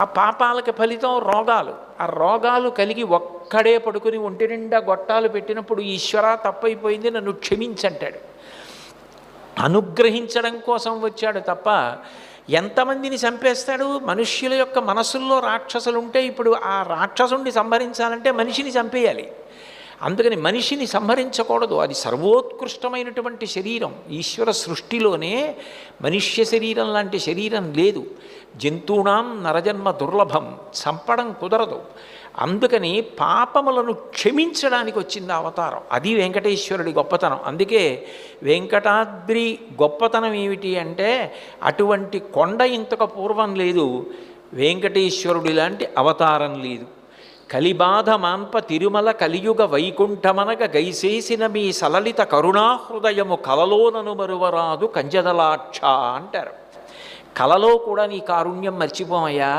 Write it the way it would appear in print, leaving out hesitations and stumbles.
ఆ పాపాలకి ఫలితం రోగాలు. ఆ రోగాలు కలిగి ఒక్కడే పడుకుని ఒంటి నిండా గొట్టాలు పెట్టినప్పుడు ఈశ్వరా తప్పైపోయింది నన్ను క్షమించంటాడు. అనుగ్రహించడం కోసం వచ్చాడు తప్ప ఎంతమందిని చంపేస్తాడు? మనుష్యుల యొక్క మనసుల్లో రాక్షసులు ఉంటే ఇప్పుడు ఆ రాక్షసుణ్ణి సంహరించాలంటే మనిషిని చంపేయాలి. అందుకని మనిషిని సంహరించకూడదు. అది సర్వోత్కృష్టమైనటువంటి శరీరం. ఈశ్వర సృష్టిలోనే మనుష్య శరీరం లాంటి శరీరం లేదు. జంతువునాం నరజన్మ దుర్లభం, చంపడం కుదరదు. అందుకని పాపములను క్షమించడానికి వచ్చింది అవతారం. అది వెంకటేశ్వరుడి గొప్పతనం. అందుకే వెంకటాద్రి గొప్పతనం ఏమిటి అంటే అటువంటి కొండ ఇంతకు పూర్వం లేదు, వెంకటేశ్వరుడి లాంటి అవతారం లేదు. కలిబాధ మాంప తిరుమల కలియుగ వైకుంఠమనగ గైసేసిన మీ సలలిత కరుణాహృదయము కలలోనను మరువరాదు కంజదలాక్ష అంటారు. కలలో కూడా నీ కారుణ్యం మర్చిపోమయ్యా.